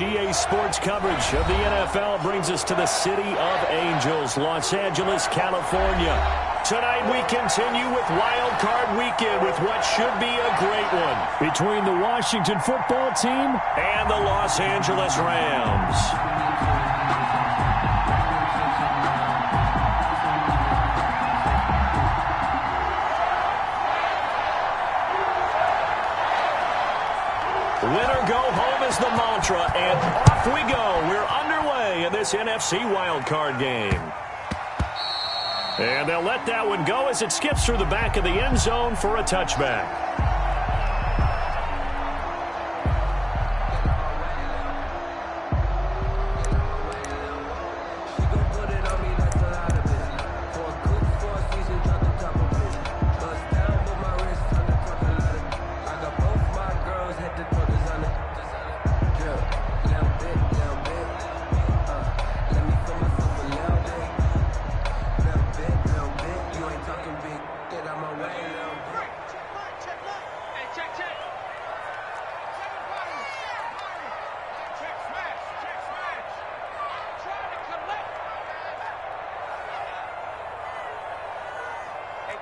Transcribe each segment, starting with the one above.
EA Sports coverage of the NFL brings us to the City of Angels, Los Angeles, California. Tonight we continue with Wild Card Weekend with what should be a great one between the Washington football team and the Los Angeles Rams. Winner go home is the mantra, and off we go. We're underway in this NFC wildcard game. And they'll let that one go as it skips through the back of the end zone for a touchback.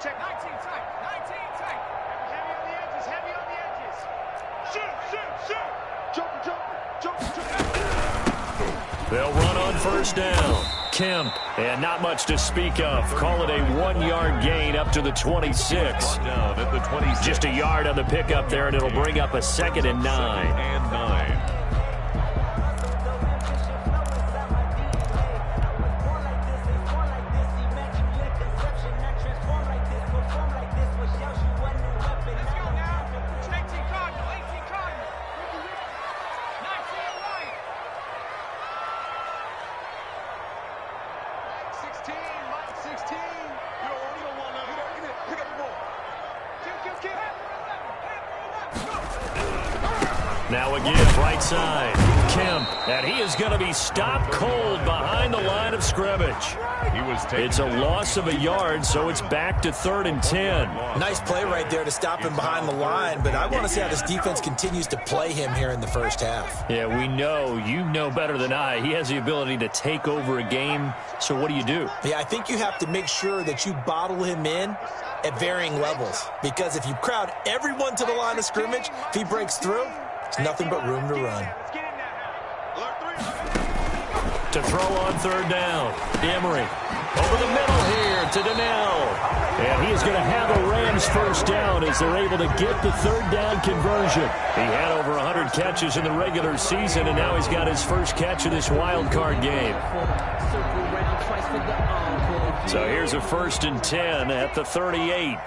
Check 19 tight. 19 tight. Heavy on the edges. Heavy on the edges. Shoot. Jump. They'll run on first down. Kemp, and not much to speak of. Call it a 1-yard gain up to the 26. Down at the 26. Just a yard on the pickup there, and it'll bring up a 2nd and 9. 2nd and 9. Now again, right side, Kemp, and he is going to be stopped cold behind the line of scrimmage. It's a loss of a yard, so it's back to 3rd and 10. Nice play right there to stop him behind the line, but I want to see how this defense continues to play him here in the first half. Yeah, we know, you know better than I, he has the ability to take over a game, so what do you do? Yeah, I think you have to make sure that you bottle him in at varying levels, because if you crowd everyone to the line of scrimmage, if he breaks through, it's nothing but room to run. To throw on 3rd down, Emery. Over the middle here to Donnell. And he is going to have a Rams first down as they're able to get the 3rd down conversion. He had over 100 catches in the regular season, and now he's got his first catch of this wild card game. So here's a 1st and 10 at the 38.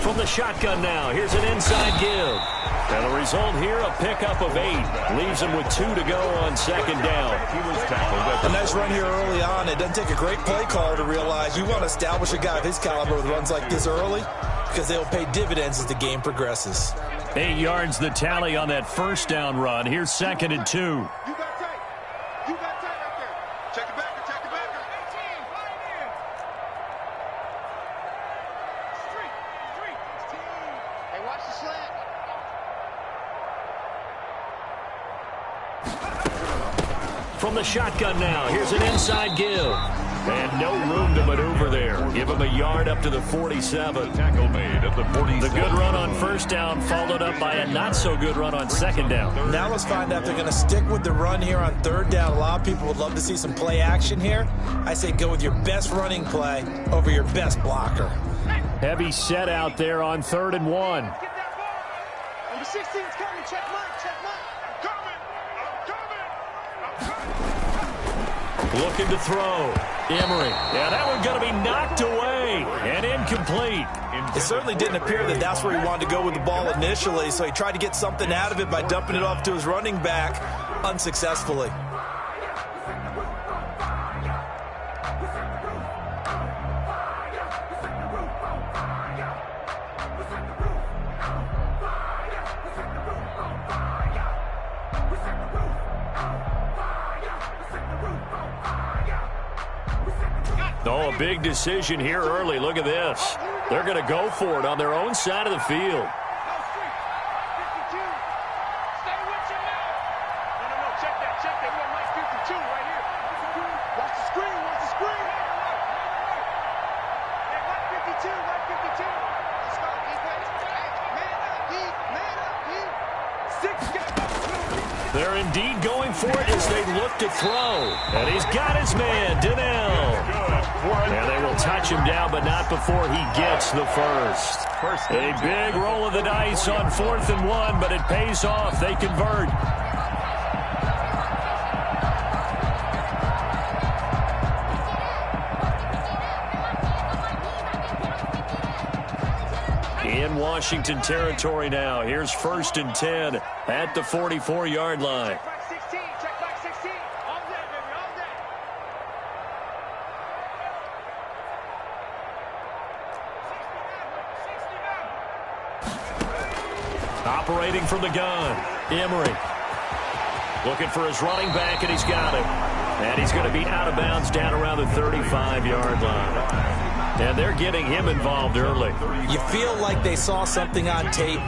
From the shotgun now, here's an inside give. And the result here, a pickup of 8. Leaves him with 2 to go on 2nd down. He was tackled. A nice run here early on. It doesn't take a great play caller to realize you want to establish a guy of his caliber with runs like this early, because they'll pay dividends as the game progresses. 8 yards the tally on that first down run. Here's 2nd and 2. You got tight. You got tight right there. Check it back. Check it back. 18. Fine in. Street. 16. Hey, watch the slant. From the shotgun now, here's an inside give. And no room to maneuver there. Give him a yard up to the 47. Tackle made at the 47. The good run on first down followed up by a not-so-good run on 2nd down. Now let's find out if they're going to stick with the run here on 3rd down. A lot of people would love to see some play action here. I say go with your best running play over your best blocker. Heavy set out there on 3rd and 1. Get that ball. Number 16's coming. Check Mike. Check Mike. I'm coming. Looking to throw. Emery. Yeah, that one's going to be knocked away and incomplete. It certainly didn't appear that that's where he wanted to go with the ball initially, so he tried to get something out of it by dumping it off to his running back unsuccessfully. Oh, a big decision here early. Look at this. They're going to go for it on their own side of the field. They're indeed going for it as they look to throw. And he's got his man, Donnell. And they will touch him down, but not before he gets the first. A big roll of the dice on 4th and 1, but it pays off. They convert. In Washington territory now. Here's 1st and 10 at the 44-yard line. Operating from the gun, Emery. Looking for his running back, and he's got him. And he's going to be out of bounds down around the 35-yard line. And they're getting him involved early. You feel like they saw something on tape,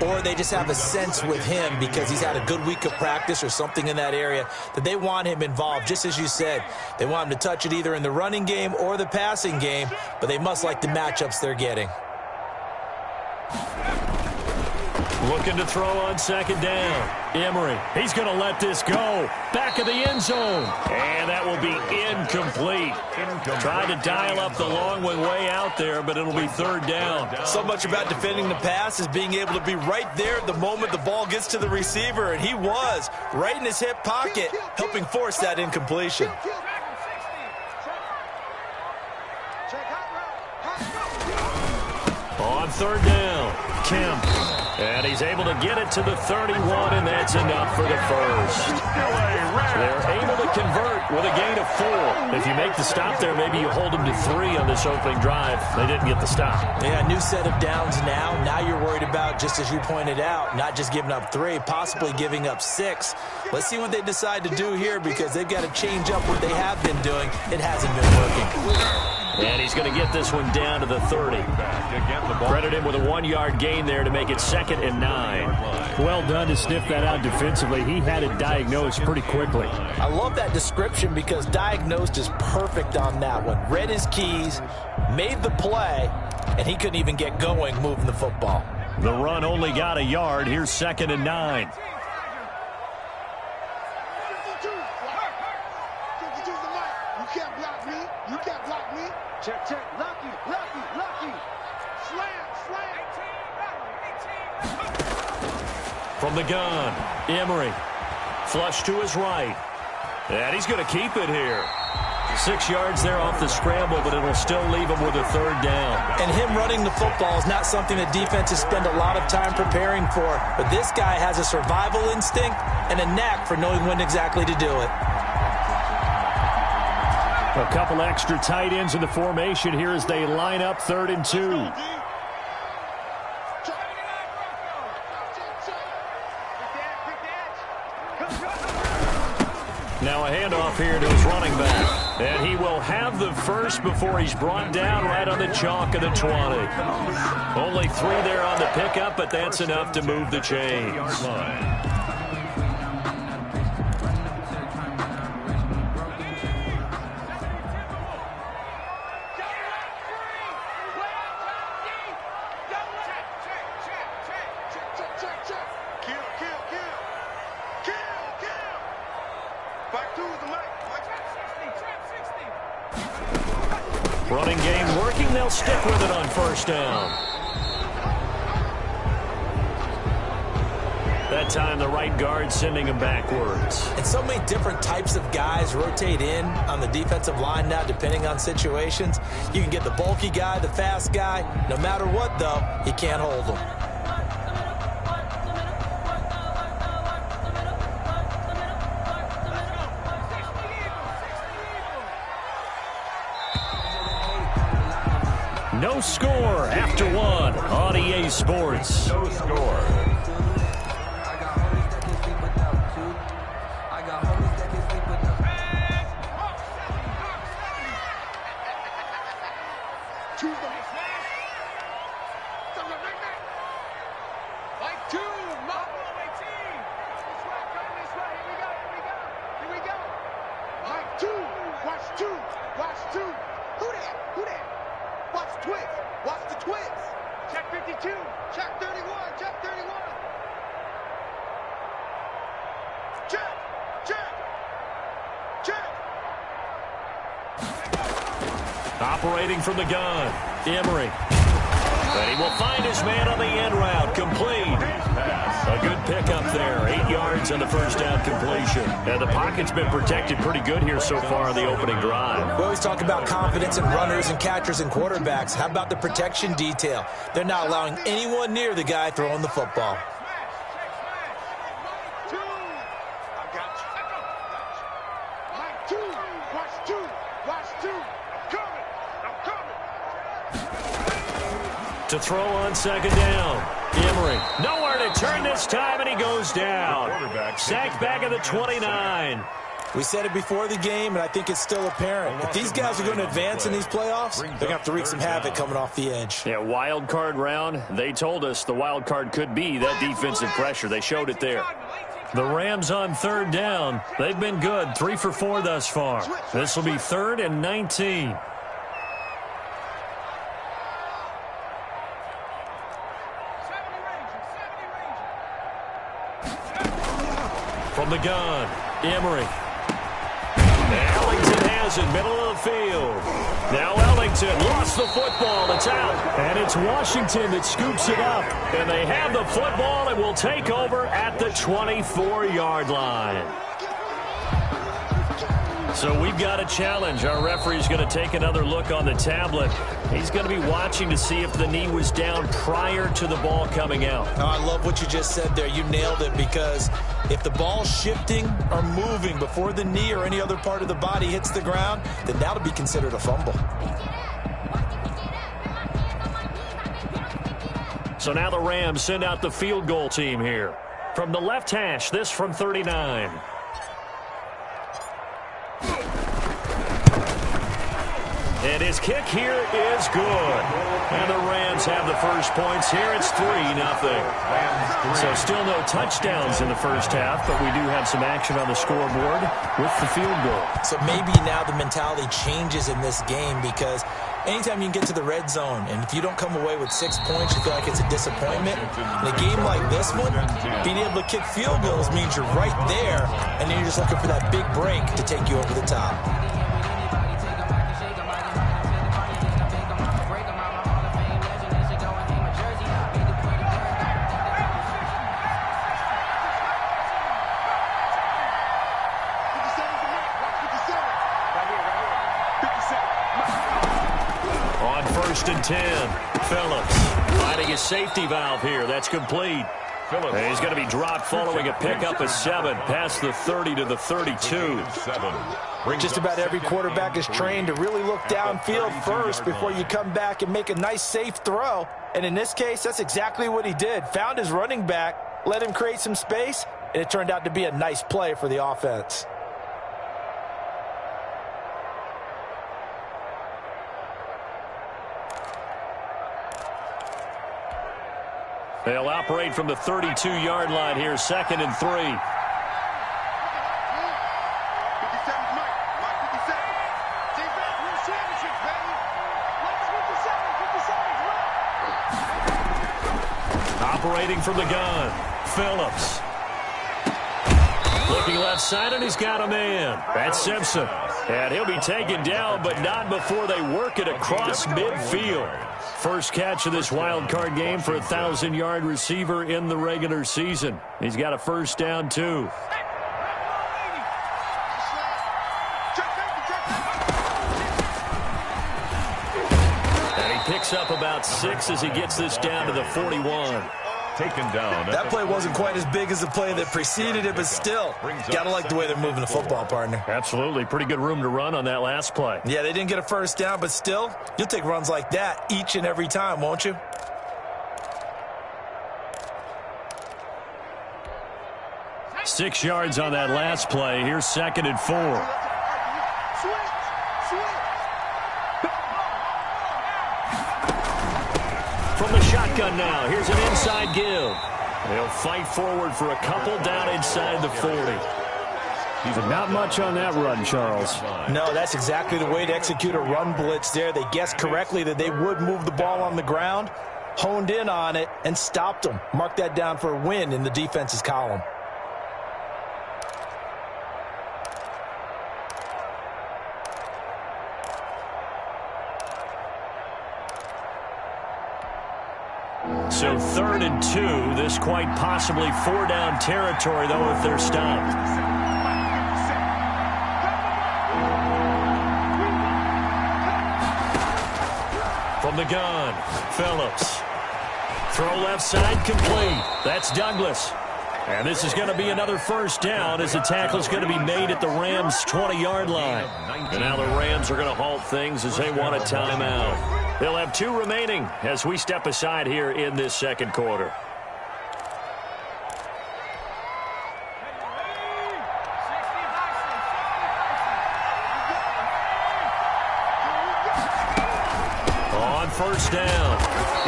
or they just have a sense with him because he's had a good week of practice or something in that area that they want him involved. Just as you said, they want him to touch it either in the running game or the passing game, but they must like the matchups they're getting. Looking to throw on 2nd down. Emery, he's going to let this go. Back of the end zone. And that will be incomplete. Trying to dial up the long way out there, but it'll be 3rd down. So much about defending the pass is being able to be right there the moment the ball gets to the receiver, and he was right in his hip pocket, helping force that incompletion. On 3rd down, Kemp. And he's able to get it to the 31, and that's enough for the first. They're able to convert with a gain of 4. If you make the stop there, maybe you hold them to 3 on this opening drive. They didn't get the stop. Yeah, new set of downs now. Now you're worried about, just as you pointed out, not just giving up 3, possibly giving up 6. Let's see what they decide to do here because they've got to change up what they have been doing. It hasn't been working. And he's going to get this one down to the 30. Credit him with a 1-yard gain there to make it 2nd and 9. Well done to sniff that out defensively. He had it diagnosed pretty quickly. I love that description because diagnosed is perfect on that one. Read his keys, made the play, and he couldn't even get going moving the football. The run only got a yard. Here's 2nd and 9. Check. Lucky. Slam. From the gun, Emery. Flush to his right. And he's going to keep it here. 6 yards there off the scramble, but it'll still leave him with a 3rd down. And him running the football is not something that defenses spend a lot of time preparing for. But this guy has a survival instinct and a knack for knowing when exactly to do it. A couple extra tight ends in the formation here as they line up 3rd and 2. Now a handoff here to his running back. And he will have the first before he's brought down right on the chalk of the 20. Only 3 there on the pickup, but that's enough to move the chains. Running game working. They'll stick with it on 1st down. That time the right guard sending him backwards. And so many different types of guys rotate in on the defensive line now depending on situations. You can get the bulky guy, the fast guy. No matter what, though, he can't hold them. No score after 1 on EA Sports. No score. 32. Check 31. Check 31. Check. Check. Check. Operating from the gun, Emery. And he will find his man on the end route, complete. A good pickup there, 8 yards on the first down completion. And the pocket's been protected pretty good here so far on the opening drive. We always talk about confidence in runners and catchers and quarterbacks. How about the protection detail? They're not allowing anyone near the guy throwing the football. To throw on second down, Emery. Nowhere to turn this time, and he goes down. Sacked back at the 29. We said it before the game, and I think it's still apparent. If these guys are going to advance in these playoffs, they're going to have to wreak some havoc coming off the edge. Yeah, wild card round. They told us the wild card could be that defensive pressure. They showed it there. The Rams on third down. They've been good, 3 for 4 thus far. This will be 3rd and 19. From the gun, Emery. Ellington has it, middle of the field. Now Ellington lost the football. It's out. And it's Washington that scoops it up. And they have the football and will take over at the 24-yard line. So we've got a challenge. Our referee's going to take another look on the tablet. He's going to be watching to see if the knee was down prior to the ball coming out. Oh, I love what you just said there. You nailed it, because if the ball's shifting or moving before the knee or any other part of the body hits the ground, then that'll be considered a fumble. So now the Rams send out the field goal team here. From the left hash, this from 39. And his kick here is good. And the Rams have the first points here. It's 3-0. So still no touchdowns in the first half, but we do have some action on the scoreboard with the field goal. So maybe now the mentality changes in this game, because anytime you can get to the red zone, and if you don't come away with 6 points, you feel like it's a disappointment. In a game like this one, being able to kick field goals means you're right there, and then you're just looking for that big break to take you over the top. On 1st and 10, Phillips finding his safety valve here. That's complete. And he's going to be dropped following a pickup of 7 past the 30 to the 32. Just about every quarterback is trained to really look downfield first before you come back and make a nice, safe throw. And in this case, that's exactly what he did. Found his running back, let him create some space, and it turned out to be a nice play for the offense. They'll operate from the 32-yard line here, 2nd and 3. 57's Mike. Mike 57. Team back, win championships, baby. Mike's 57. 57's right. Operating from the gun, Phillips. Looking left side, and he's got a man. That's Simpson. And he'll be taken down, but not before they work it across midfield. First catch of this wild card game for a 1,000-yard receiver in the regular season. He's got a first down, too. And he picks up about 6 as he gets this down to the 41. Taken down. That play wasn't quite as big as the play that preceded it, but still, gotta like the way they're moving the football, partner. Absolutely. Pretty good room to run on that last play. Yeah, they didn't get a first down, but still, you'll take runs like that each and every time, won't you? Six yards on that last play. Here's 2nd and 4. From the shotgun now, here's an inside give. They'll fight forward for a couple down inside the 40. Not much on that run, Charles. No, that's exactly the way to execute a run blitz there. They guessed correctly that they would move the ball on the ground. honed in on it, and stopped them. Mark that down for a win in the defense's column. So 3rd and 2. This quite possibly 4-down territory, though, if they're stopped. From the gun, Phillips. Throw left side complete. That's Douglas. And this is going to be another 1st down as the tackle is going to be made at the Rams' 20-yard line. And now the Rams are going to halt things as they want a timeout. They'll have 2 remaining as we step aside here in this 2nd quarter. On 1st down.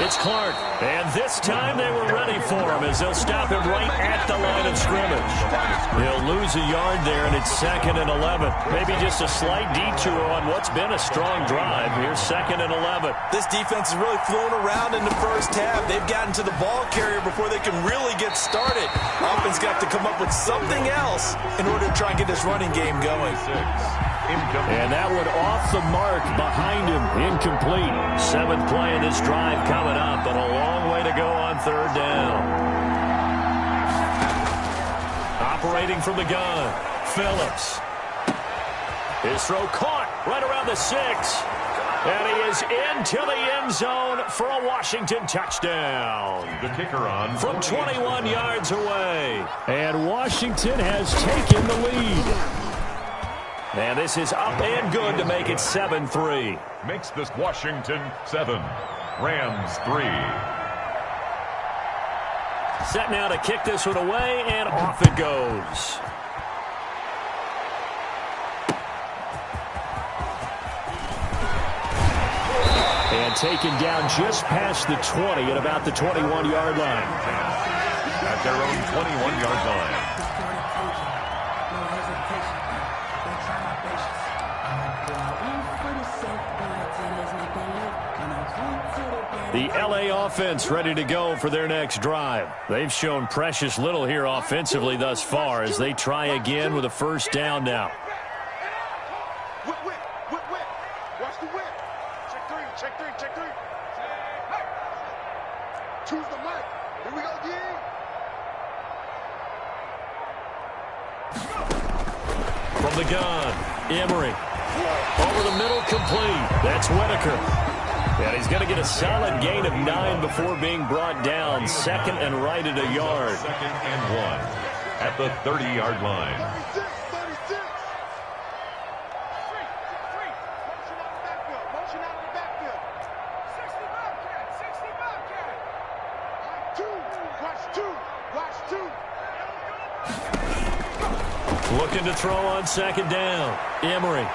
It's Clark, and this time they were ready for him as they'll stop him right at the line of scrimmage. He'll lose a yard there, and it's 2nd and 11. Maybe just a slight detour on what's been a strong drive. Here's 2nd and 11. This defense is really flown around in the 1st half. They've gotten to the ball carrier before they can really get started. Offense got to come up with something else in order to try and get this running game going. And that one off the mark behind him, incomplete. 7th play in this drive coming up, but a long way to go on 3rd down. Operating from the gun, Phillips. His throw caught right around the 6. And he is into the end zone for a Washington touchdown. The kicker on from 21 yards away. And Washington has taken the lead. And this is up and good to make it 7-3. Makes this Washington 7, Rams 3. Set now to kick this one away, and off it goes. And taken down just past the 20 at about the 21-yard line. At their own 21-yard line. The LA offense ready to go for their next drive. They've shown precious little here offensively thus far as they try again with a 1st down now. Watch the whip. Check three. Choose the mic. Here we go, again. From the gun, Emery. Over the middle, complete. That's Whitaker. And he's going to get a solid gain of 9 before being brought down. 2nd and right at a yard. 2nd and 1 at the 30-yard line. 36. Motion out of the backfield. 60 Bobcat. Watch 2. Looking to throw on 2nd down. Emery.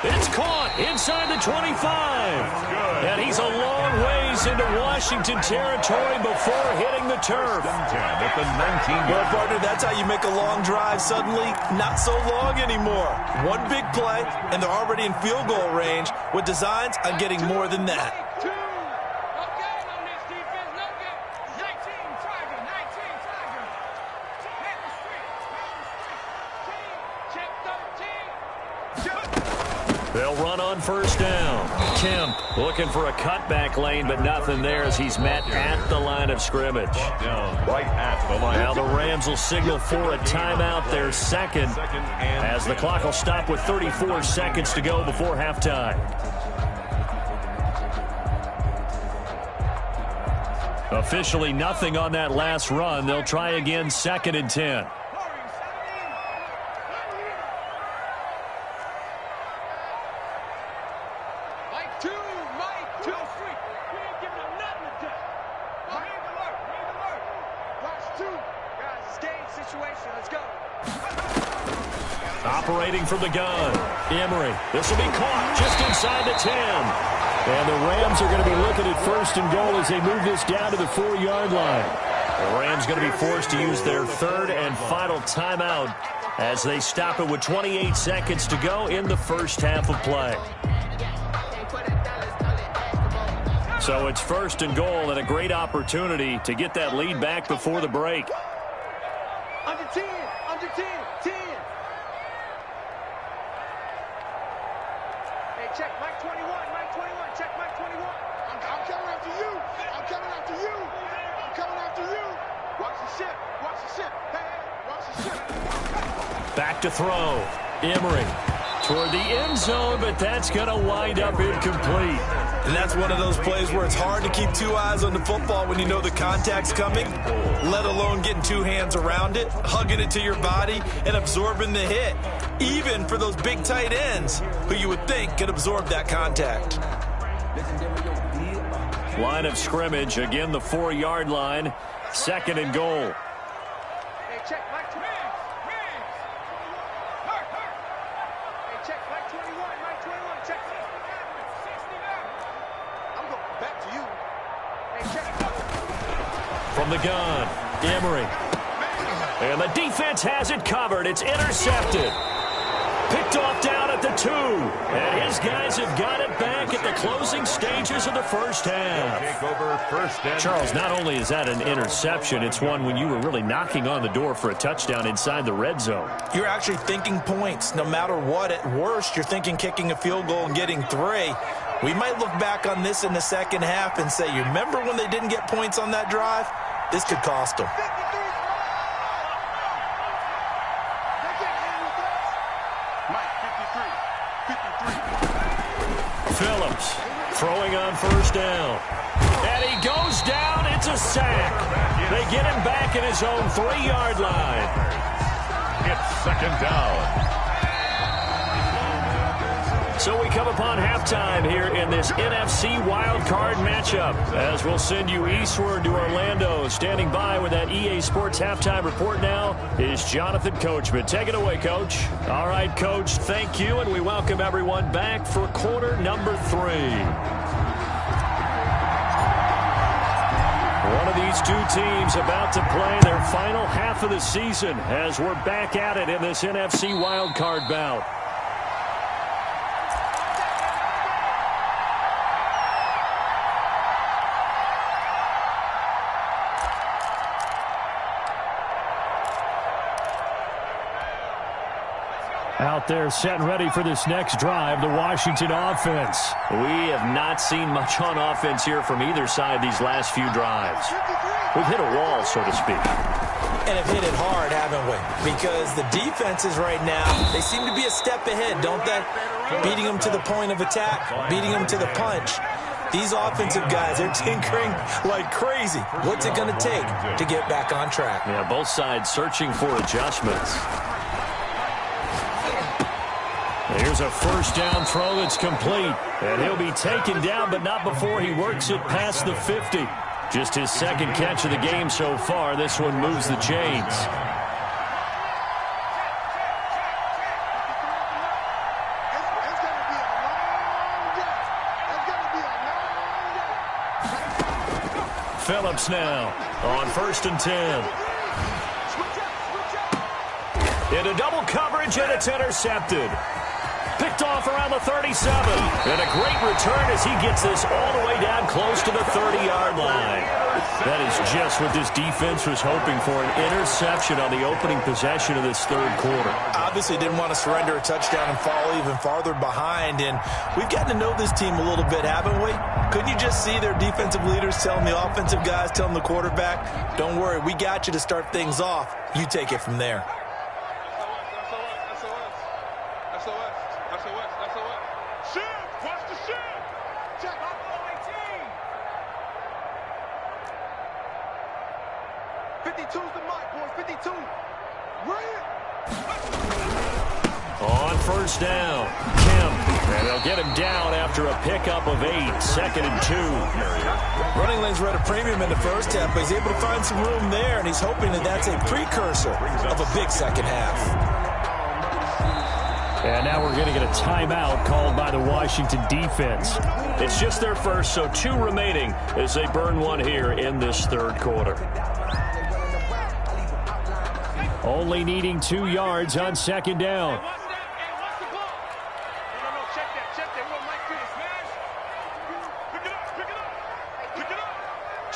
It's caught inside the 25. And he's a long ways into Washington territory before hitting the turf. At the 19. Well, partner, that's how you make a long drive suddenly not so long anymore. One big play, and they're already in field goal range with designs on getting more than that. They'll run on 1st down. Kemp looking for a cutback lane, but nothing there as he's met at the line of scrimmage. Down right at the line. Now the Rams will signal for a timeout, their 2nd, as the clock will stop with 34 seconds to go before halftime. Officially nothing on that last run. They'll try again, 2nd and 10. Operating from the gun, Emery. This will be caught just inside the 10. And the Rams are going to be looking at 1st and goal as they move this down to the 4-yard line. The Rams going to be forced to use their 3rd and final timeout as they stop it with 28 seconds to go in the 1st half of play. So it's 1st and goal and a great opportunity to get that lead back before the break. Under 10, under 10, 10. Hey, check Mike 21, check Mike 21. I'm coming after you. I'm coming after you. I'm coming after you. Watch the ship, watch the ship. Hey, watch the ship. Back to throw. Emery toward the end zone, but that's going to wind up incomplete. And that's one of those plays where it's hard to keep two eyes on the football when you know the contact's coming, let alone getting two hands around it, hugging it to your body, and absorbing the hit, even for those big tight ends who you would think could absorb that contact. Line of scrimmage, again the 4-yard line, 2nd and goal. Hey, check Mike 21. Hey, check Mike 21, check. I'm going back to you. Hey, check. From the gun, Emery. And the defense has it covered. It's intercepted. Picked off down at the 2. And his guys have got it back at the closing stages of the first half. Take over 1st and Charles, not only is that an interception, it's one when you were really knocking on the door for a touchdown inside the red zone. You're actually thinking points. No matter what, at worst, you're thinking kicking a field goal and getting 3. We might look back on this in the second half and say, you remember when they didn't get points on that drive? This could cost them. Phillips throwing on 1st down. And he goes down. It's a sack. They get him back in his own 3-yard line. it's 2nd down. So we come upon halftime here in this NFC wildcard matchup as we'll send you eastward to Orlando. Standing by with that EA Sports halftime report now is Jonathan Coachman. Take it away, Coach. All right, Coach, thank you, and we welcome everyone back for quarter number 3. One of these two teams about to play their final half of the season as we're back at it in this NFC wildcard bout. Out there set and ready for this next drive, the Washington offense. We have not seen much on offense here from either side these last few drives. We've hit a wall, so to speak. And have hit it hard, haven't we? Because the defenses right now, they seem to be a step ahead, don't they? Beating them to the point of attack, beating them to the punch. These offensive guys, they're tinkering like crazy. What's it going to take to get back on track? Yeah, both sides searching for adjustments. Here's a 1st down throw that's complete. And he'll be taken down, but not before he works it past the 50. Just his 2nd catch of the game so far. This one moves the chains. Phillips now on 1st and 10. Into double coverage, and it's intercepted. Picked off around the 37. And a great return as he gets this all the way down close to the 30-yard line. That is just what this defense was hoping for, an interception on the opening possession of this 3rd quarter. Obviously didn't want to surrender a touchdown and fall even farther behind. And we've gotten to know this team a little bit, haven't we? Couldn't you just see their defensive leaders telling the offensive guys, telling the quarterback, don't worry, we got you to start things off. You take it from there. On 1st down, Kemp, and they'll get him down after a pickup of 8, 2nd and 2. Running lanes were at a premium in the first half, but he's able to find some room there, and he's hoping that that's a precursor of a big second half. And now we're going to get a timeout called by the Washington defense. It's just their first, so 2 remaining as they burn one here in this 3rd quarter. Only needing 2 yards on 2nd down.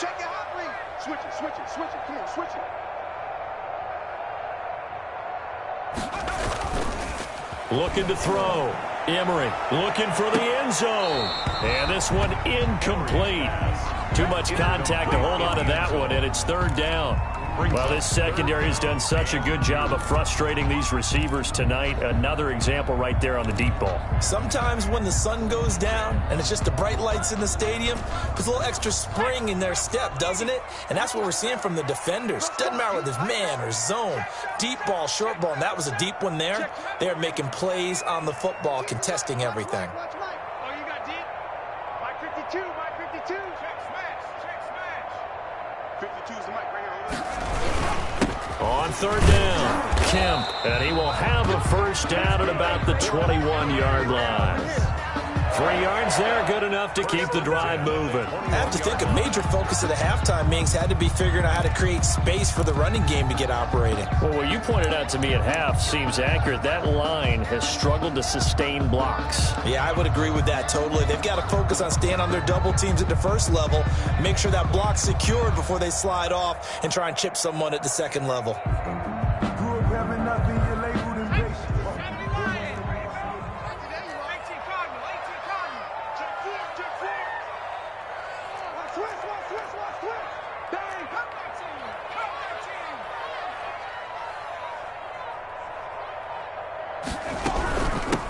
Check it out, please. Switch it, switch it, switch it. Come on, switch it. Looking to throw. Emery looking for the end zone. And this one incomplete. Too much contact to hold on to that one, and it's third down. Well, this secondary has done such a good job of frustrating these receivers tonight. Another example right there on the deep ball. Sometimes when the sun goes down and it's just the bright lights in the stadium, there's a little extra spring in their step, doesn't it? And that's what we're seeing from the defenders. Doesn't matter whether it's man or zone, deep ball, short ball, and that was a deep one there. They're making plays on the football, contesting everything. Oh, you got deep? Mike 52, Mike 52. Check smash, check smash. 52's the mic right here. On third down, Kemp, and he will have a first down at about the 21-yard line. 3 yards there, good enough to keep the drive moving. I have to think a major focus of the halftime meetings had to be figuring out how to create space for the running game to get operating. Well, what you pointed out to me at half seems accurate. That line has struggled to sustain blocks. Yeah, I would agree with that totally. They've got to focus on staying on their double teams at the first level, make sure that block's secured before they slide off and try and chip someone at the second level.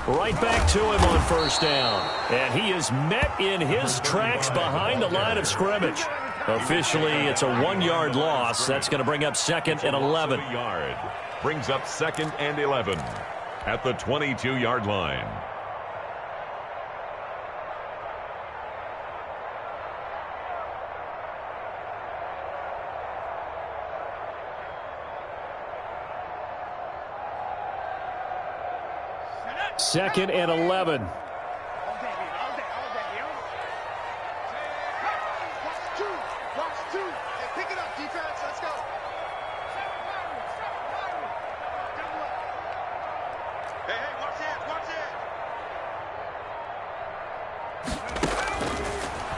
Right back to him on first down. And he is met in his tracks behind the line of scrimmage. Officially, it's a 1-yard loss. That's going to bring up 2nd and 11. Brings up 2nd and 11 at the 22-yard line. Second and 11.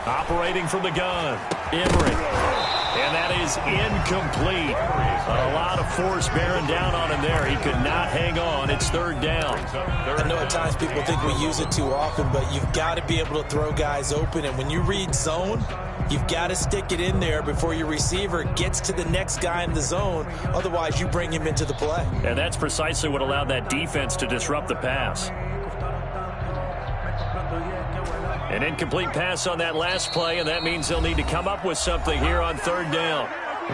Operating from the gun, Emery. And that is incomplete. A lot of force bearing down on him there. He could not hang on. It's third down. I know at times people think we use it too often, but you've got to be able to throw guys open. And when you read zone, you've got to stick it in there before your receiver gets to the next guy in the zone. Otherwise, you bring him into the play. And that's precisely what allowed that defense to disrupt the pass. An incomplete pass on that last play, and that means they'll need to come up with something here on third down.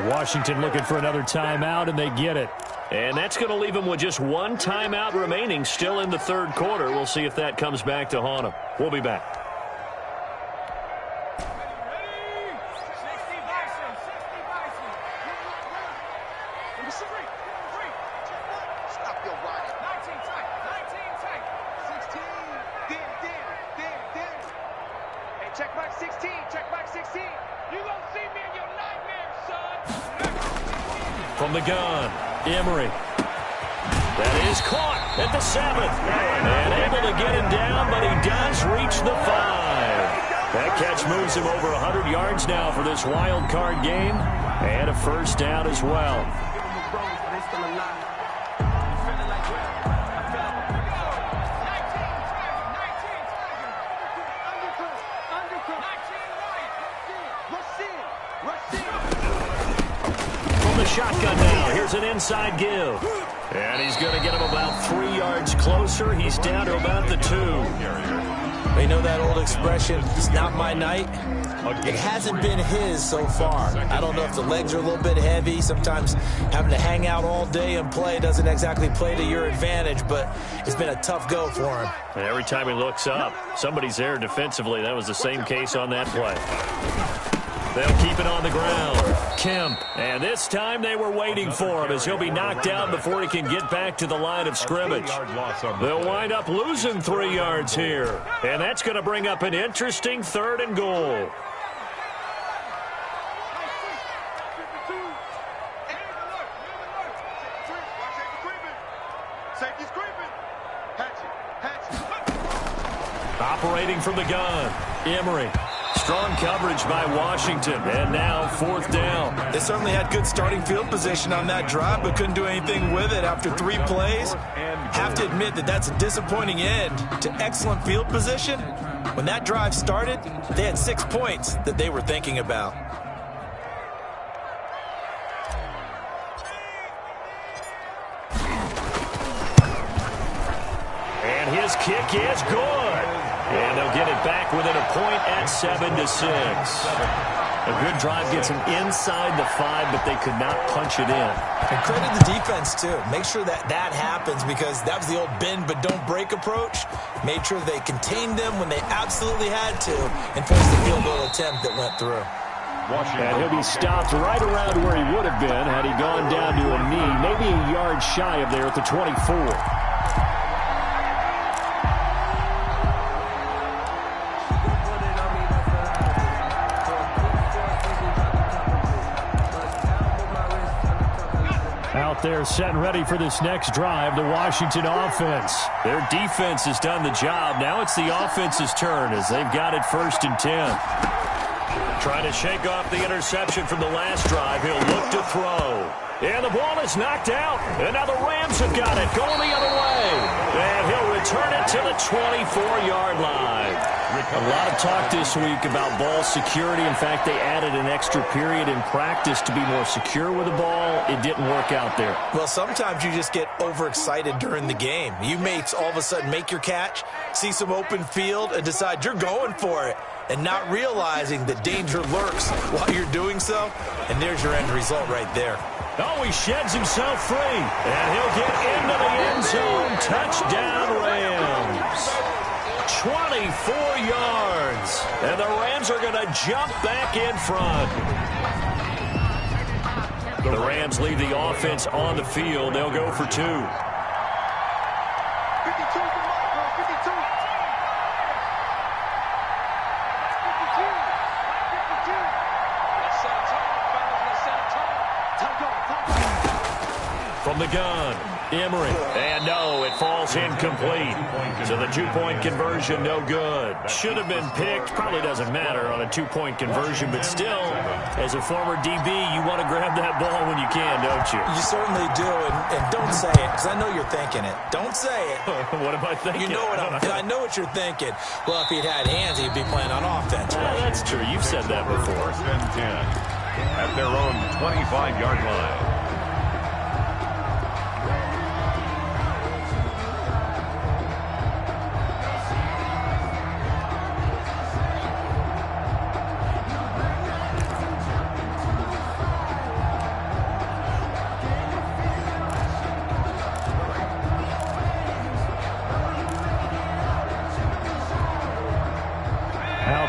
Washington looking for another timeout, and they get it. And that's going to leave them with just one timeout remaining still in the third quarter. We'll see if that comes back to haunt them. We'll be back. Check back 16, check back 16. You gonna see me in your nightmares, son. From the gun, Emery. That is caught at the 7. And able to get him down, but he does reach the 5. That catch moves him over 100 yards now for this wild card game. And a first down as well. Shotgun now. Here's an inside give. And he's going to get him about 3 yards closer. He's down to about the 2. You know that old expression, it's not my night? It hasn't been his so far. I don't know if the legs are a little bit heavy. Sometimes having to hang out all day and play doesn't exactly play to your advantage, but it's been a tough go for him. And every time he looks up, somebody's there defensively. That was the same case on that play. They'll keep it on the ground. Kemp. And this time they were waiting for him as he'll be knocked down before he can get back to the line of scrimmage. They'll wind up losing 3 yards here. And that's going to bring up an interesting 3rd and goal. Operating from the gun, Emery. Strong coverage by Washington, and now 4th down. They certainly had good starting field position on that drive, but couldn't do anything with it after 3 plays. Have to admit that that's a disappointing end to excellent field position. When that drive started, they had 6 points that they were thinking about. And his kick is good. And they'll get it back within a point at 7-6. A good drive gets them inside the 5, but they could not punch it in. And credit the defense, too. Make sure that happens, because that was the old bend but don't break approach. Made sure they contained them when they absolutely had to and forced the field goal attempt that went through. And he'll be stopped right around where he would have been had he gone down to a knee, maybe a yard shy of there at the 24. Out there set and ready for this next drive, the Washington offense. Their defense has done the job. Now it's the offense's turn as they've got it 1st and 10. Trying to shake off the interception from the last drive. He'll look to throw. And the ball is knocked out. And now the Rams have got it going the other way. And he'll return it to the 24-yard line. A lot of talk this week about ball security. In fact, they added an extra period in practice to be more secure with the ball. It didn't work out there. Well, sometimes you just get overexcited during the game. You may all of a sudden make your catch, see some open field, and decide you're going for it, and not realizing that danger lurks while you're doing so. And there's your end result right there. Oh, he sheds himself free. And he'll get into the end zone. Touchdown, Rams. 24 yards. And the Rams are going to jump back in front. The Rams leave the offense on the field. They'll go for 2. 52 from Michael, 52. 52. 52. Let's set a time, fellas. Let's set a time. Take off. From the gun, Emery. And no, it falls incomplete. So the 2-point conversion, no good. Should have been picked. Probably doesn't matter on a 2-point conversion, but still, as a former DB, you want to grab that ball when you can, don't you? You certainly do, and don't say it, because I know you're thinking it. Don't say it. What am I thinking? You know what I know what you're thinking. Well, if he'd had hands, he'd be playing on offense. Right? That's true. You've said that before. 1st and 10 at their own 25-yard line.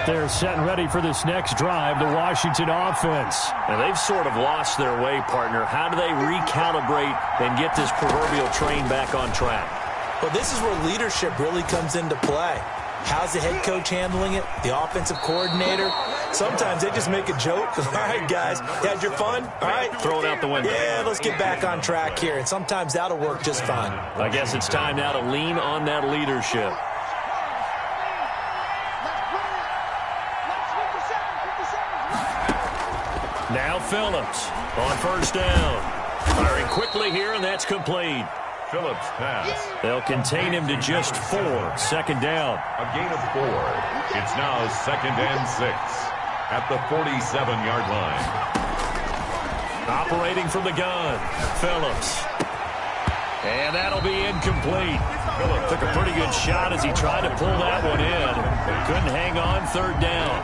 They're set and ready for this next drive, the Washington offense. And they've sort of lost their way, partner. How do they recalibrate and get this proverbial train back on track? Well, this is where leadership really comes into play. How's the head coach handling it? The offensive coordinator? Sometimes they just make a joke. All right, guys, you had your fun? All right. Throw it out the window. Yeah, let's get back on track here. And sometimes that'll work just fine. I guess it's time now to lean on that leadership. Now Phillips on 1st down. Firing quickly here, and that's complete. Phillips pass. They'll contain him to just 4. 2nd down. A gain of 4. It's now 2nd and 6 at the 47-yard line. Operating from the gun, Phillips. And that'll be incomplete. Phillips took a pretty good shot as he tried to pull that one in, but couldn't hang on 3rd down.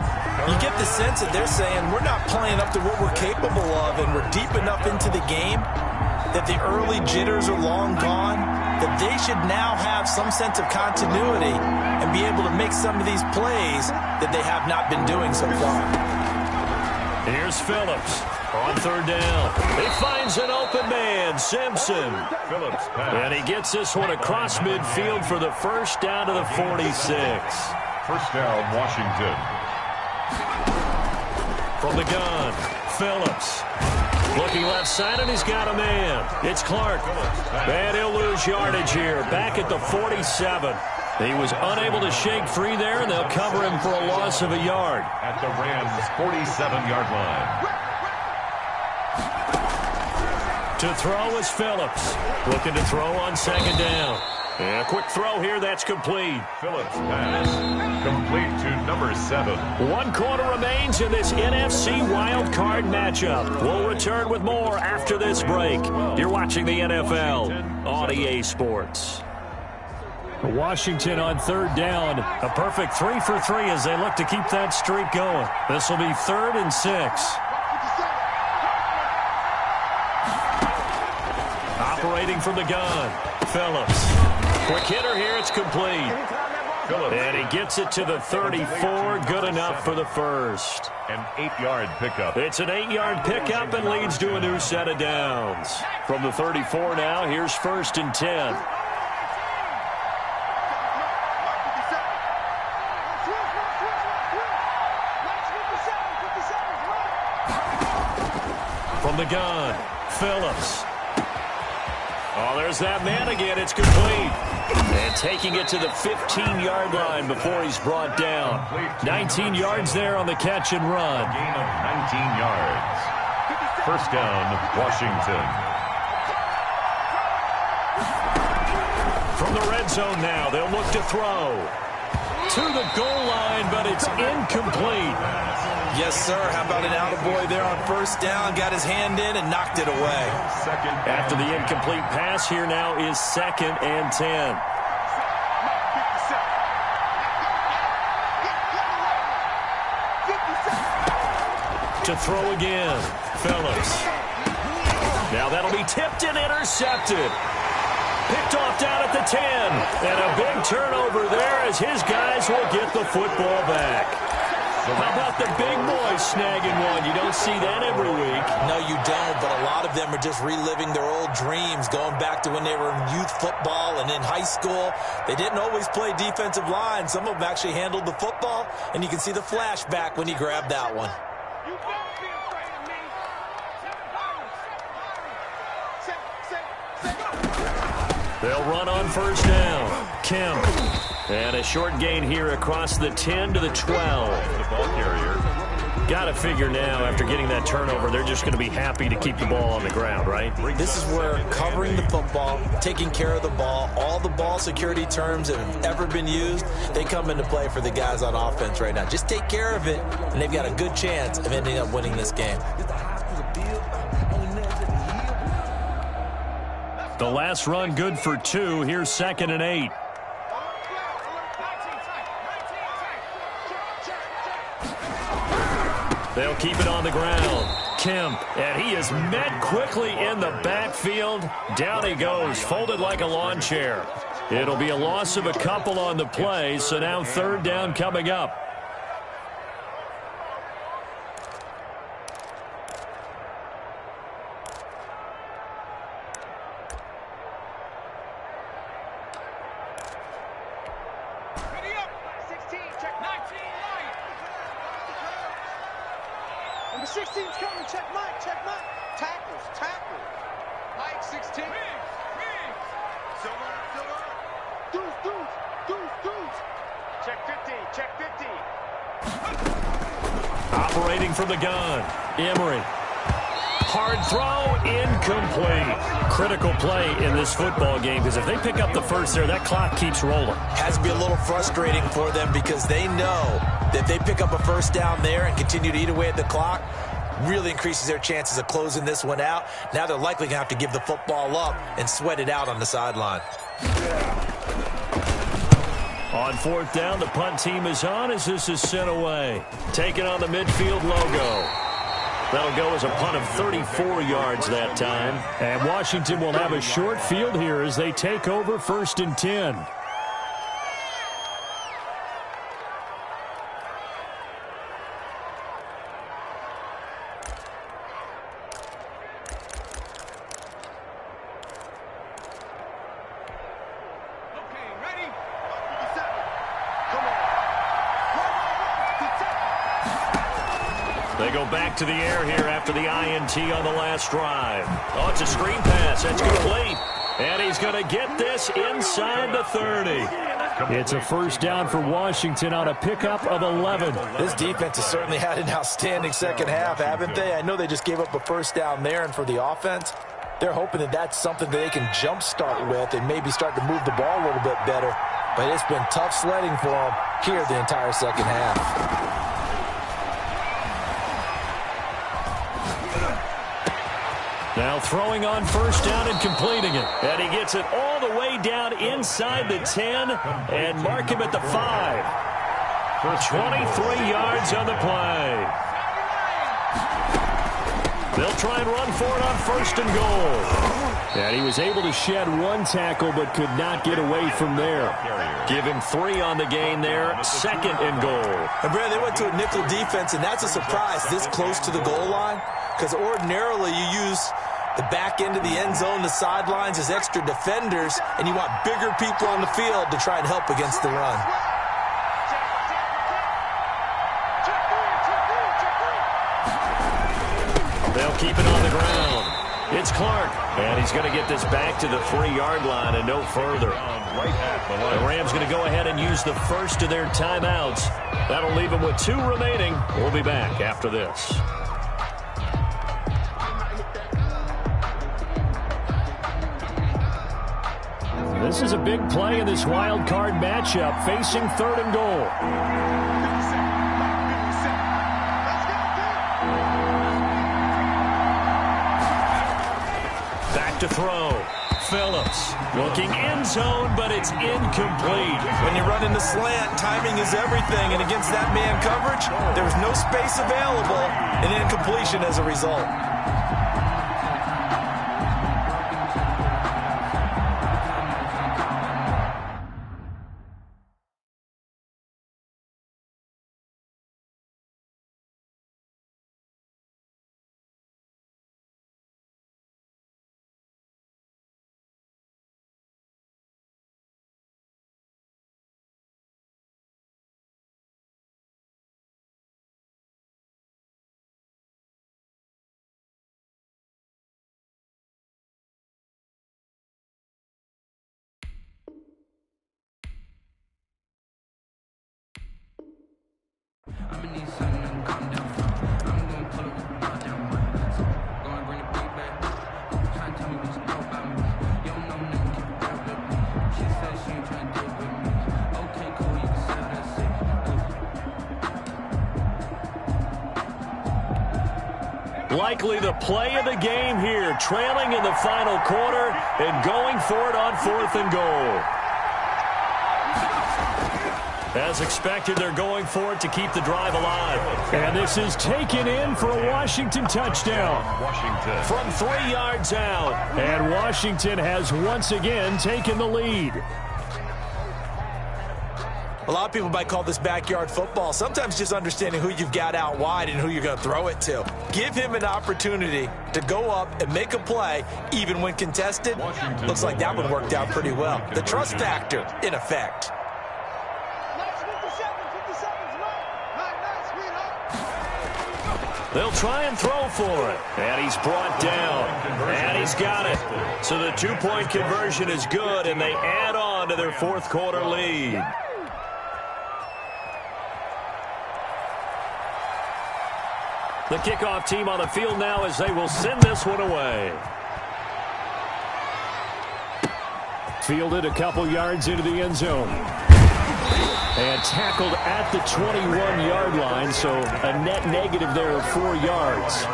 You get the sense that they're saying we're not playing up to what we're capable of, and we're deep enough into the game that the early jitters are long gone, that they should now have some sense of continuity and be able to make some of these plays that they have not been doing so far. Here's Phillips on 3rd down. He finds an open man, Simpson. Phillips pass. And he gets this one across midfield for the 1st down to the 46. 1st down, Washington. From the gun, Phillips. Looking left side, and he's got a man. It's Clark. And he'll lose yardage here. Back at the 47. He was unable to shake free there, and they'll cover him for a loss of a yard. At the Rams' 47-yard line. To throw is Phillips. Looking to throw on second down. And a quick throw here, that's complete. Phillips pass. Complete to number 7. 1 quarter remains in this NFC wildcard matchup. We'll return with more after this break. You're watching the NFL on EA Sports. Washington on third down. A perfect 3 for 3 as they look to keep that streak going. This will be 3rd and 6. Operating from the gun, Phillips. Quick hitter here, it's complete. And he gets it to the 34, good enough for the first. An 8-yard pickup. It's an 8-yard pickup and leads to a new set of downs. From the 34 now, here's 1st and 10. From the gun, Phillips. Oh, there's that man again. It's complete. And taking it to the 15-yard line before he's brought down. 19 yards there on the catch and run. Gain of 19 yards. First down, Washington. From the red zone now, they'll look to throw. To the goal line, but it's incomplete. Yes, sir. How about an attaboy there on first down? Got his hand in and knocked it away. After the incomplete pass, here now is 2nd and 10. To throw again, Phillips. Now that'll be tipped and intercepted. Picked off down at the 10. And a big turnover there as his guys will get the football back. How about the big boys snagging one? You don't see that every week. No, you don't, but a lot of them are just reliving their old dreams, going back to when they were in youth football and in high school. They didn't always play defensive line. Some of them actually handled the football, and you can see the flashback when he grabbed that one. You don't be afraid of me. They'll run on first down. Kemp. And a short gain here across the 10 to the 12. The ball carrier. Got to figure now, after getting that turnover, they're just going to be happy to keep the ball on the ground, right? This is where covering the football, taking care of the ball, all the ball security terms that have ever been used, they come into play for the guys on offense right now. Just take care of it, and they've got a good chance of ending up winning this game. The last run good for 2. Here's 2nd and 8. They'll keep it on the ground. Kemp, and he is met quickly in the backfield. Down he goes, folded like a lawn chair. It'll be a loss of a couple on the play, so now 3rd down coming up. Number 16's coming. Check Mike. Check Mike. Tackles. Tackle. Mike 16. Silver. Deuce. Check 50. Check 50. Operating from the gun. Emery. Hard throw. Incomplete. Critical play in this football game, because if they pick up the first there, that clock keeps rolling. Has to be a little frustrating for them because they know that if they pick up a first down there and continue to eat away at the clock, really increases their chances of closing this one out. Now they're likely going to have to give the football up and sweat it out on the sideline. On 4th down, the punt team is on as this is sent away. Taking on the midfield logo. That'll go as a punt of 34 yards that time. And Washington will have a short field here as they take over 1st and 10. They go back to the air here after the INT on the last drive. Oh, it's a screen pass. It's complete. And he's going to get this inside the 30. It's a first down for Washington on a pickup of 11. This defense has certainly had an outstanding second half, haven't they? I know they just gave up a first down there, and for the offense, they're hoping that that's something that they can jumpstart with and maybe start to move the ball a little bit better. But it's been tough sledding for them here the entire second half. Now throwing on first down and completing it. And he gets it all the way down inside the 10 and mark him at the 5. For 23 yards on the play. They'll try and run for it on first and goal. And he was able to shed one tackle but could not get away from there. Give him 3 on the gain there, second and goal. And Brad, they went to a nickel defense, and that's a surprise this close to the goal line, because ordinarily you use the back end of the end zone, the sidelines as extra defenders, and you want bigger people on the field to try and help against the run. They'll keep it on the ground. It's Clark, and he's going to get this back to the 3-yard line and no further. The Rams going to go ahead and use the first of their timeouts. That'll leave them with 2 remaining. We'll be back after this. This is a big play in this wild card matchup, facing 3rd and goal. Back to throw. Phillips looking end zone, but it's incomplete. When you run in the slant, timing is everything, and against that man coverage, there's no space available, and incompletion as a result. Likely the play of the game here, trailing in the final quarter and going for it on 4th and goal. As expected, they're going for it to keep the drive alive. And this is taken in for a Washington touchdown. From 3 yards out. And Washington has once again taken the lead. A lot of people might call this backyard football. Sometimes just understanding who you've got out wide and who you're going to throw it to. Give him an opportunity to go up and make a play, even when contested. Looks like that one worked out pretty well. The trust factor, in effect. They'll try and throw for it. And he's brought down. And he's got it. So the 2-point conversion is good, and they add on to their 4th quarter lead. The kickoff team on the field now as they will send this one away. Fielded a couple yards into the end zone. And tackled at the 21-yard line, so a net negative there of 4 yards.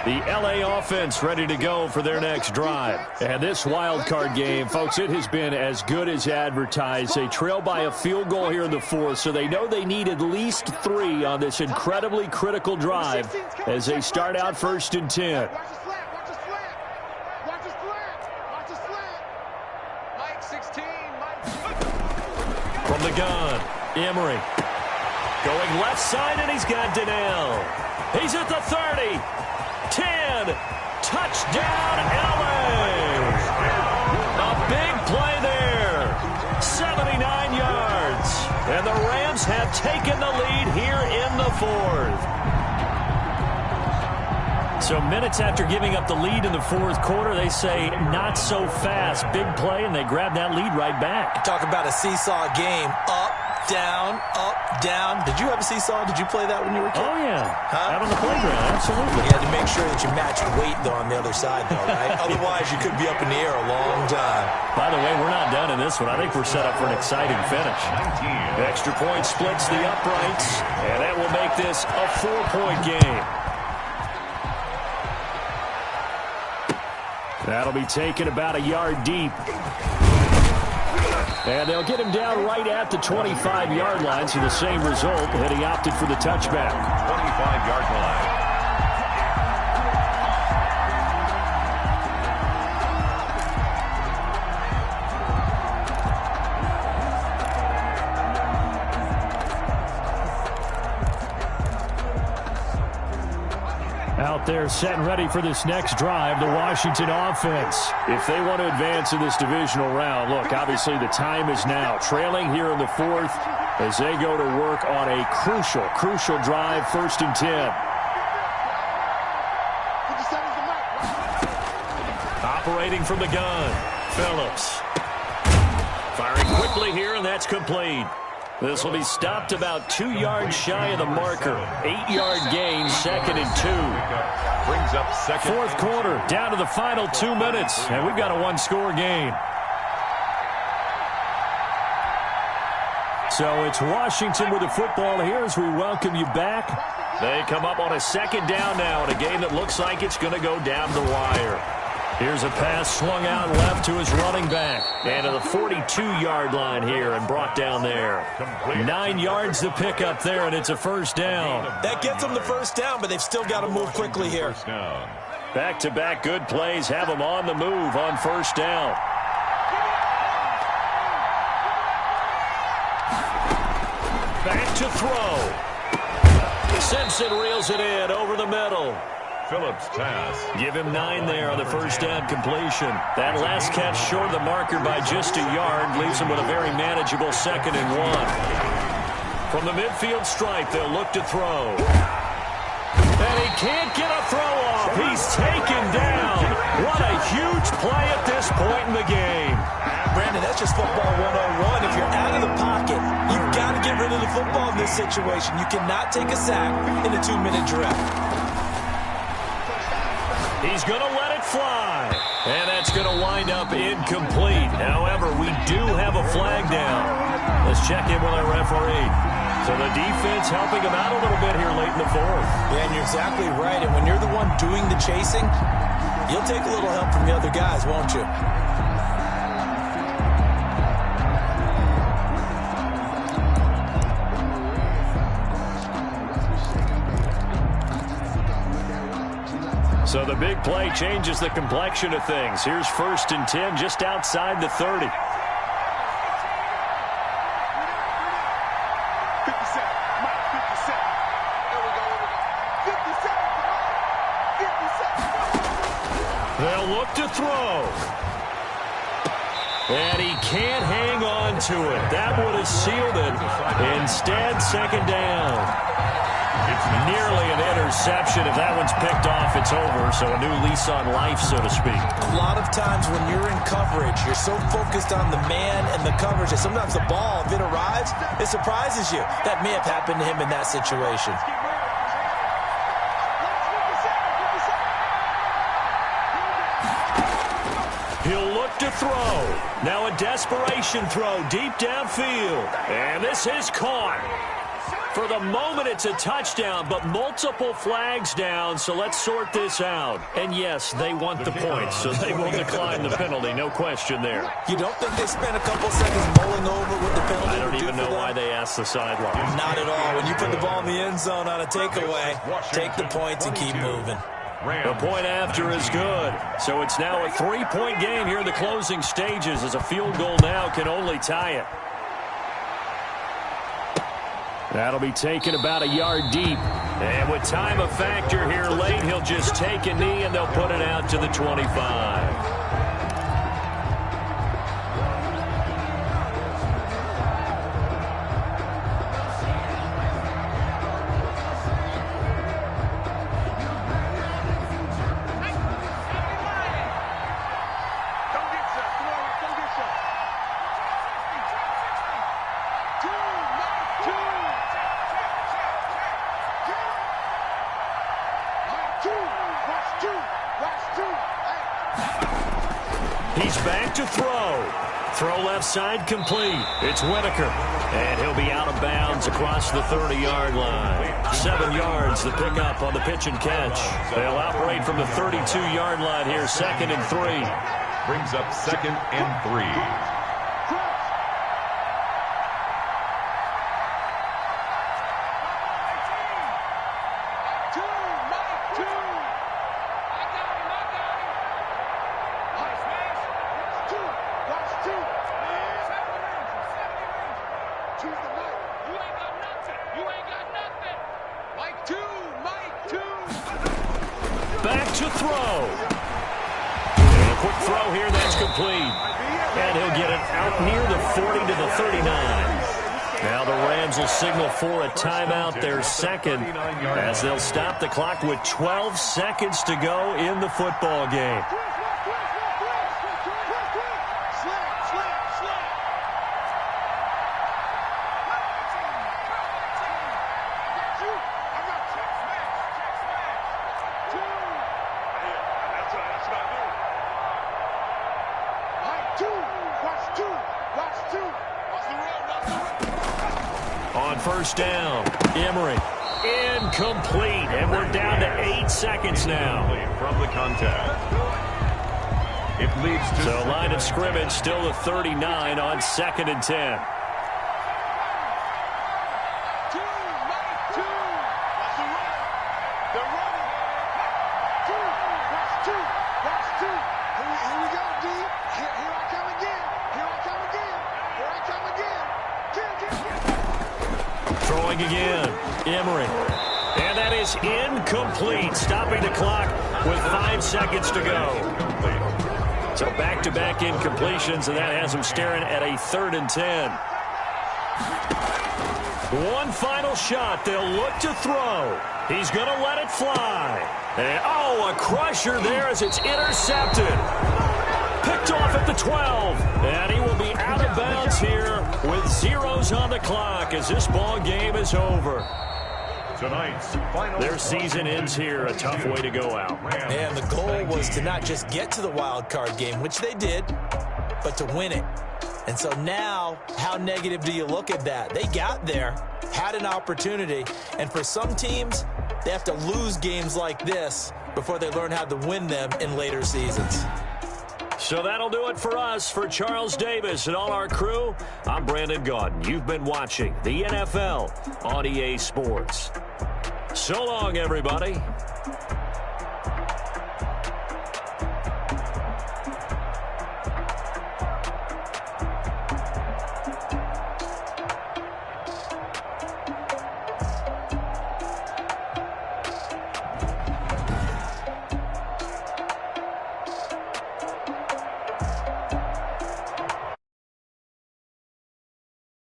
The LA offense ready to go for their next drive. And this wild card game, folks, it has been as good as advertised. They trail by a field goal here in the 4th, so they know they need at least 3 on this incredibly critical drive as they start out 1st and 10. From the gun, Emery. Going left side, and he's got Donnell. He's at the 30. 10. Touchdown, LA. A big play there. 79 yards. And the Rams have taken the lead here in the 4th. So minutes after giving up the lead in the fourth quarter, they say not so fast. Big play, and they grab that lead right back. Talk about a seesaw game. Up, down, up, down. Did you have a seesaw? Did you play that when you were a kid? Oh, yeah. Huh? Out on the playground, absolutely. You had to make sure that you matched weight, though, on the other side, though, right? Otherwise, you could be up in the air a long time. By the way, we're not done in this one. I think we're set up for an exciting finish. Extra point splits the uprights, and that will make this a 4-point game. That'll be taken about a yard deep. And they'll get him down right at the 25-yard line, so the same result, and he opted for the touchback. 25-yard line. Out there set and ready for this next drive, the Washington offense. If they want to advance in this divisional round, look, obviously the time is now. Trailing here in the fourth as they go to work on a crucial drive, 1st and 10. Operating from the gun, Phillips. Firing quickly here, and that's complete. This will be stopped about 2 yards shy of the marker. 8-yard gain, 2nd and 2. Brings up second. Fourth quarter, down to the final 2 minutes, and we've got a 1-score game. So it's Washington with the football here as we welcome you back. They come up on a 2nd down now in a game that looks like it's going to go down the wire. Here's a pass swung out left to his running back. And to the 42-yard line here and brought down there. 9 yards to pick up there, and it's a 1st down. That gets them the 1st down, but they've still got to move quickly here. Back-to-back good plays have them on the move on 1st down. Back to throw. Simpson reels it in over the middle. Phillips pass. Give him 9 there on the 1st down completion. That last catch short of the marker by just a yard leaves him with a very manageable 2nd and 1. From the midfield stripe, they'll look to throw. And he can't get a throw off. He's taken down. What a huge play at this point in the game. Brandon, that's just football 101. If you're out of the pocket, you've got to get rid of the football in this situation. You cannot take a sack in a 2-minute drill. He's going to let it fly. And that's going to wind up incomplete. However, we do have a flag down. Let's check in with our referee. So the defense helping him out a little bit here late in the fourth. Yeah, and you're exactly right. And when you're the one doing the chasing, you'll take a little help from the other guys, won't you? So the big play changes the complexion of things. Here's 1st and 10 just outside the 30. 57. Mike, 57. There we go. 57. 57. They'll look to throw. And he can't hang on to it. That would have sealed it. Instead, 2nd down. It's nearly an interception. If that one's picked off, it's over. So a new lease on life, so to speak. A lot of times when you're in coverage, you're so focused on the man and the coverage that sometimes the ball, if it arrives, it surprises you. That may have happened to him in that situation. He'll look to throw. Now a desperation throw deep downfield. And this is caught. For the moment, it's a touchdown, but multiple flags down, so let's sort this out. And yes, they want the points, so they will decline the penalty, no question there. You don't think they spent a couple seconds mulling over what the penalty I don't would do even know for why them? they asked the sideline. Not at all. When you put the ball in the end zone on a takeaway, take the points and keep moving. The point after is good. So it's now a 3-point game here in the closing stages as a field goal now can only tie it. That'll be taken about a yard deep. And with time a factor here late, he'll just take a knee and they'll put it out to the 25. He's back to throw. Throw left side complete. It's Whitaker. And he'll be out of bounds across the 30-yard line. 7 yards the pickup on the pitch and catch. They'll operate from the 32-yard line here, 2nd and 3. Brings up 2nd and 3. Back to throw. And a quick throw here, that's complete. And he'll get it out near the 40 to the 39. Now the Rams will signal for a timeout, their second, as they'll stop the clock with 12 seconds to go in the football game. On first down, Emery, incomplete, and we're down to 8 seconds now. From the contact. It leads to... So line of scrimmage still the 39 on 2nd and 10. Throwing again, Emery. And that is incomplete, stopping the clock with 5 seconds to go. So back-to-back incompletions, and that has him staring at a 3rd and 10. One final shot. They'll look to throw. He's going to let it fly. And, oh, a crusher there as it's intercepted. Picked off at the 12. And he will be out of bounds here with zeros on the clock as this ball game is over. Tonight's final. Their season ends here. A tough way to go out. And the goal was to not just get to the wild card game, which they did, but to win it. And so now, how negative do you look at that? They got there, had an opportunity, and for some teams, they have to lose games like this before they learn how to win them in later seasons. So that'll do it for us. For Charles Davis and all our crew, I'm Brandon Gaudin. You've been watching the NFL on EA Sports. So long, everybody.